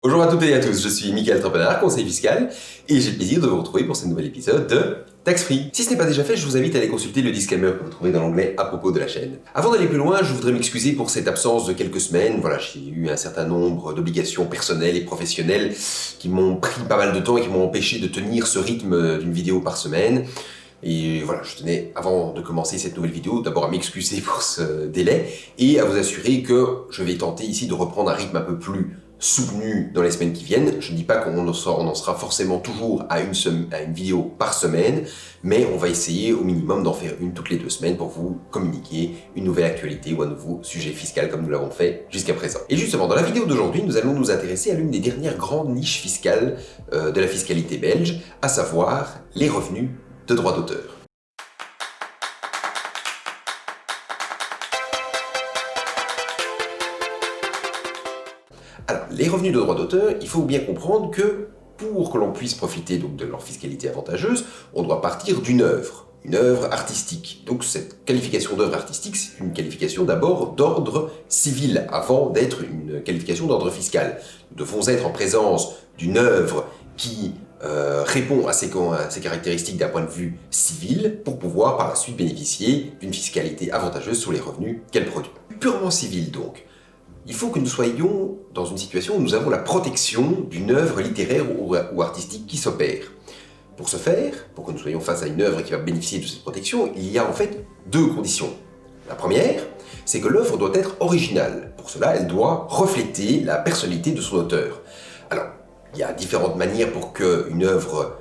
Bonjour à toutes et à tous, je suis Mickaël Trampenard, conseiller fiscal, et j'ai le plaisir de vous retrouver pour ce nouvel épisode de Tax Free. Si ce n'est pas déjà fait, je vous invite à aller consulter le disclaimer que vous trouvez dans l'onglet à propos de la chaîne. Avant d'aller plus loin, je voudrais m'excuser pour cette absence de quelques semaines. Voilà, j'ai eu un certain nombre d'obligations personnelles et professionnelles qui m'ont pris pas mal de temps et qui m'ont empêché de tenir ce rythme d'une vidéo par semaine. Et voilà, je tenais, avant de commencer cette nouvelle vidéo, d'abord à m'excuser pour ce délai et à vous assurer que je vais tenter ici de reprendre un rythme un peu plus soutenu dans les semaines qui viennent. Je ne dis pas qu'on en sera forcément toujours à une vidéo par semaine, mais on va essayer au minimum d'en faire une toutes les 2 semaines pour vous communiquer une nouvelle actualité ou un nouveau sujet fiscal comme nous l'avons fait jusqu'à présent. Et justement, dans la vidéo d'aujourd'hui, nous allons nous intéresser à l'une des dernières grandes niches fiscales de la fiscalité belge, à savoir les revenus de droit d'auteur. Alors, les revenus de droit d'auteur, il faut bien comprendre que pour que l'on puisse profiter donc de leur fiscalité avantageuse, on doit partir d'une œuvre, une œuvre artistique. Donc cette qualification d'œuvre artistique, c'est une qualification d'abord d'ordre civil, avant d'être une qualification d'ordre fiscal. Nous devons être en présence d'une œuvre qui répond à ces caractéristiques d'un point de vue civil pour pouvoir par la suite bénéficier d'une fiscalité avantageuse sur les revenus qu'elle produit. Purement civil donc. Il faut que nous soyons dans une situation où nous avons la protection d'une œuvre littéraire ou artistique qui s'opère. Pour ce faire, pour que nous soyons face à une œuvre qui va bénéficier de cette protection, il y a en fait 2 conditions. La première, c'est que l'œuvre doit être originale. Pour cela, elle doit refléter la personnalité de son auteur. Alors, il y a différentes manières pour qu'une œuvre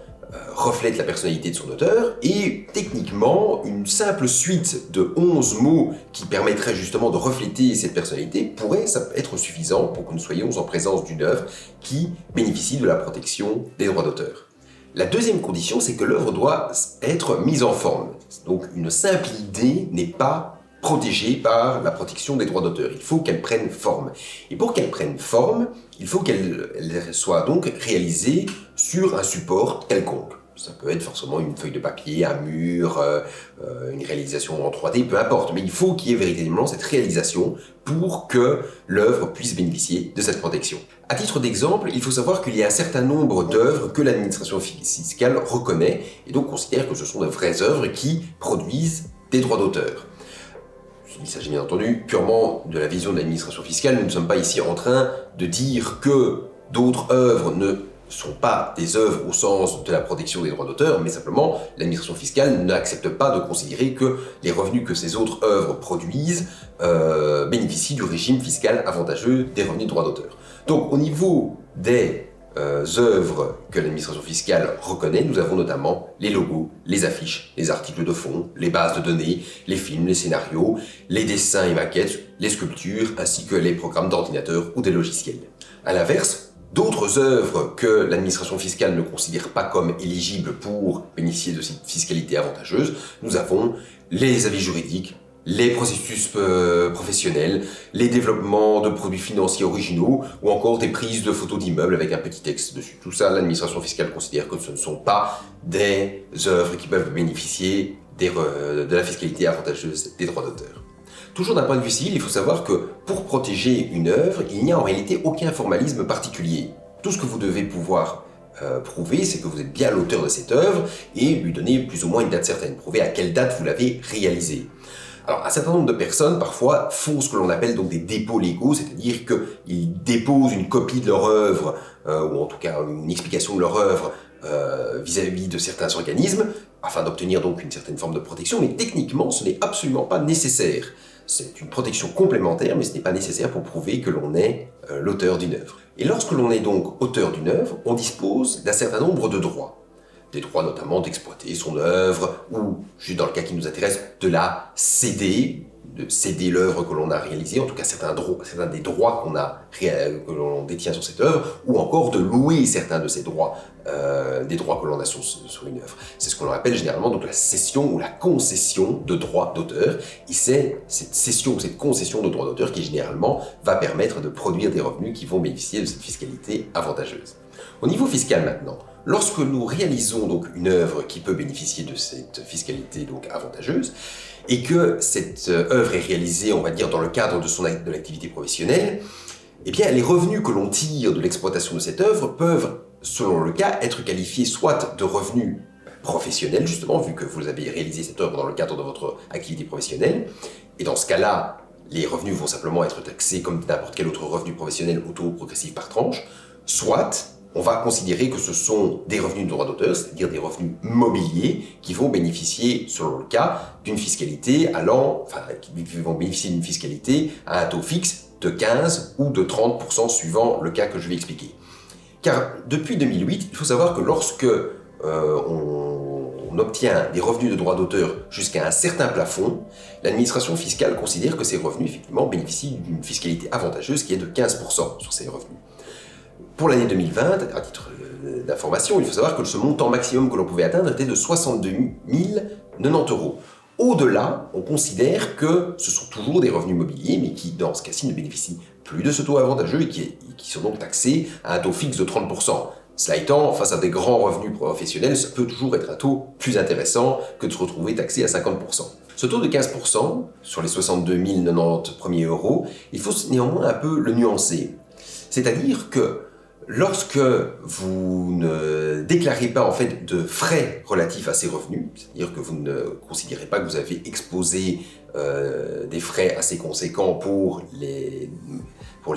reflète la personnalité de son auteur, et techniquement, une simple suite de 11 mots qui permettrait justement de refléter cette personnalité pourrait être suffisant pour que nous soyons en présence d'une œuvre qui bénéficie de la protection des droits d'auteur. La deuxième condition, c'est que l'œuvre doit être mise en forme. Donc une simple idée n'est pas protégée par la protection des droits d'auteur. Il faut qu'elle prenne forme. Et pour qu'elle prenne forme, il faut qu'elle soit donc réalisée sur un support quelconque. Ça peut être forcément une feuille de papier, un mur, une réalisation en 3D, peu importe. Mais il faut qu'il y ait véritablement cette réalisation pour que l'œuvre puisse bénéficier de cette protection. À titre d'exemple, il faut savoir qu'il y a un certain nombre d'œuvres que l'administration fiscale reconnaît et donc considère que ce sont de vraies œuvres qui produisent des droits d'auteur. Il s'agit bien entendu purement de la vision de l'administration fiscale. Nous ne sommes pas ici en train de dire que d'autres œuvres ne sont pas des œuvres au sens de la protection des droits d'auteur, mais simplement l'administration fiscale n'accepte pas de considérer que les revenus que ces autres œuvres produisent bénéficient du régime fiscal avantageux des revenus de droits d'auteur. Donc au niveau des œuvres que l'administration fiscale reconnaît, nous avons notamment les logos, les affiches, les articles de fond, les bases de données, les films, les scénarios, les dessins et maquettes, les sculptures, ainsi que les programmes d'ordinateur ou des logiciels. À l'inverse, d'autres œuvres que l'administration fiscale ne considère pas comme éligibles pour bénéficier de cette fiscalité avantageuse, nous avons les avis juridiques, les processus professionnels, les développements de produits financiers originaux ou encore des prises de photos d'immeubles avec un petit texte dessus. Tout ça, l'administration fiscale considère que ce ne sont pas des œuvres qui peuvent bénéficier de la fiscalité avantageuse des droits d'auteur. Toujours d'un point de vue civil, il faut savoir que pour protéger une œuvre, il n'y a en réalité aucun formalisme particulier. Tout ce que vous devez pouvoir prouver, c'est que vous êtes bien l'auteur de cette œuvre et lui donner plus ou moins une date certaine. Prouver à quelle date vous l'avez réalisée. Alors, un certain nombre de personnes, parfois, font ce que l'on appelle donc des dépôts légaux, c'est-à-dire qu'ils déposent une copie de leur œuvre, ou en tout cas une explication de leur œuvre vis-à-vis de certains organismes, afin d'obtenir donc une certaine forme de protection, mais techniquement, ce n'est absolument pas nécessaire. C'est une protection complémentaire, mais ce n'est pas nécessaire pour prouver que l'on est l'auteur d'une œuvre. Et lorsque l'on est donc auteur d'une œuvre, on dispose d'un certain nombre de droits. Des droits notamment d'exploiter son œuvre, ou, juste dans le cas qui nous intéresse, de la céder, de céder l'œuvre que l'on a réalisée, en tout cas certains des droits que l'on détient sur cette œuvre, ou encore de louer certains de ces droits, des droits que l'on a sur une œuvre. C'est ce que l'on appelle généralement donc la cession ou la concession de droits d'auteur, et c'est cette cession ou cette concession de droits d'auteur qui généralement va permettre de produire des revenus qui vont bénéficier de cette fiscalité avantageuse. Au niveau fiscal maintenant, lorsque nous réalisons donc une œuvre qui peut bénéficier de cette fiscalité donc avantageuse, et que cette œuvre est réalisée, on va dire, dans le cadre de l'activité professionnelle, eh bien les revenus que l'on tire de l'exploitation de cette œuvre peuvent, selon le cas, être qualifiés soit de revenus professionnels, justement, vu que vous avez réalisé cette œuvre dans le cadre de votre activité professionnelle, et dans ce cas-là, les revenus vont simplement être taxés comme n'importe quel autre revenu professionnel auto-progressif par tranche, soit on va considérer que ce sont des revenus de droit d'auteur, c'est-à-dire des revenus mobiliers qui vont bénéficier, selon le cas, d'une fiscalité qui vont bénéficier d'une fiscalité à un taux fixe de 15 ou de 30% suivant le cas que je vais expliquer. Car depuis 2008, il faut savoir que lorsque on obtient des revenus de droit d'auteur jusqu'à un certain plafond, l'administration fiscale considère que ces revenus effectivement bénéficient d'une fiscalité avantageuse qui est de 15% sur ces revenus. Pour l'année 2020, à titre d'information, il faut savoir que ce montant maximum que l'on pouvait atteindre était de 62 090 €. Au-delà, on considère que ce sont toujours des revenus mobiliers, mais qui, dans ce cas-ci, ne bénéficient plus de ce taux avantageux et qui sont donc taxés à un taux fixe de 30%. Cela étant, face à des grands revenus professionnels, ça peut toujours être un taux plus intéressant que de se retrouver taxé à 50%. Ce taux de 15% sur les 62 090 premiers euros, il faut néanmoins un peu le nuancer. C'est-à-dire que lorsque vous ne déclarez pas en fait de frais relatifs à ces revenus, c'est-à-dire que vous ne considérez pas que vous avez exposé des frais assez conséquents pour les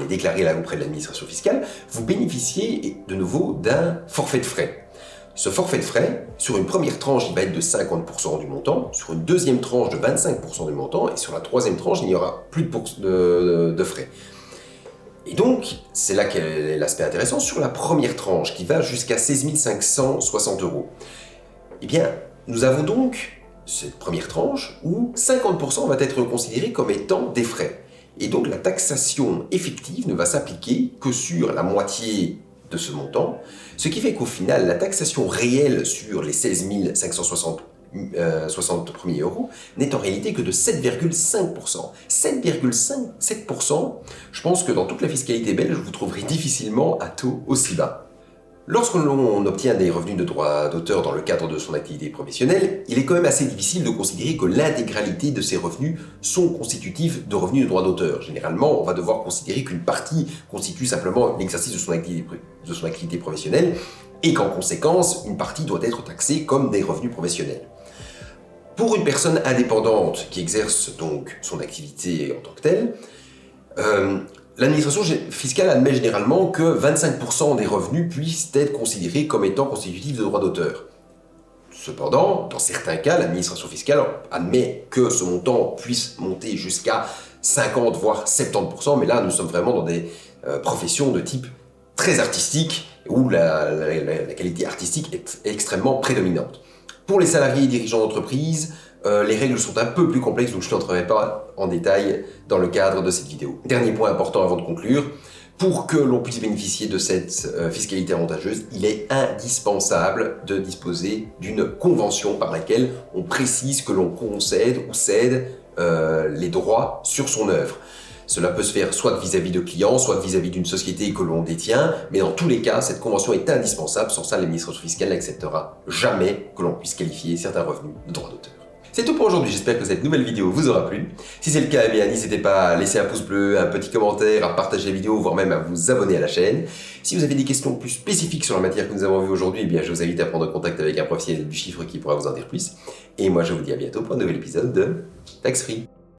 déclarer là auprès de l'administration fiscale, vous bénéficiez de nouveau d'un forfait de frais. Ce forfait de frais, sur une première tranche, il va être de 50% du montant, sur une deuxième tranche de 25% du montant, et sur la troisième tranche, il n'y aura plus de frais. Et donc, c'est là qu'est l'aspect intéressant, sur la première tranche, qui va jusqu'à 16 560 €. Eh bien, nous avons donc cette première tranche où 50% va être considéré comme étant des frais. Et donc, la taxation effective ne va s'appliquer que sur la moitié de ce montant, ce qui fait qu'au final, la taxation réelle sur les 16 560 premiers euros n'est en réalité que de 7,5%. 7,7%, je pense que dans toute la fiscalité belge, vous trouverez difficilement un taux aussi bas. Lorsque l'on obtient des revenus de droit d'auteur dans le cadre de son activité professionnelle, il est quand même assez difficile de considérer que l'intégralité de ces revenus sont constitutifs de revenus de droit d'auteur. Généralement, on va devoir considérer qu'une partie constitue simplement l'exercice de son activité professionnelle et qu'en conséquence, une partie doit être taxée comme des revenus professionnels. Pour une personne indépendante qui exerce donc son activité en tant que telle, l'administration fiscale admet généralement que 25% des revenus puissent être considérés comme étant constitutifs de droits d'auteur. Cependant, dans certains cas, l'administration fiscale admet que ce montant puisse monter jusqu'à 50 voire 70%, mais là nous sommes vraiment dans des professions de type très artistique où la qualité artistique est extrêmement prédominante. Pour les salariés et dirigeants d'entreprise, les règles sont un peu plus complexes, donc je n'entrerai pas en détail dans le cadre de cette vidéo. Dernier point important avant de conclure, pour que l'on puisse bénéficier de cette fiscalité avantageuse, il est indispensable de disposer d'une convention par laquelle on précise que l'on concède ou cède les droits sur son œuvre. Cela peut se faire soit vis-à-vis de clients, soit vis-à-vis d'une société que l'on détient, mais dans tous les cas, cette convention est indispensable, sans ça l'administration fiscale n'acceptera jamais que l'on puisse qualifier certains revenus de droit d'auteur. C'est tout pour aujourd'hui, j'espère que cette nouvelle vidéo vous aura plu. Si c'est le cas, eh bien n'hésitez pas à laisser un pouce bleu, un petit commentaire, à partager la vidéo, voire même à vous abonner à la chaîne. Si vous avez des questions plus spécifiques sur la matière que nous avons vue aujourd'hui, eh bien je vous invite à prendre contact avec un professionnel du chiffre qui pourra vous en dire plus. Et moi je vous dis à bientôt pour un nouvel épisode de Tax Free.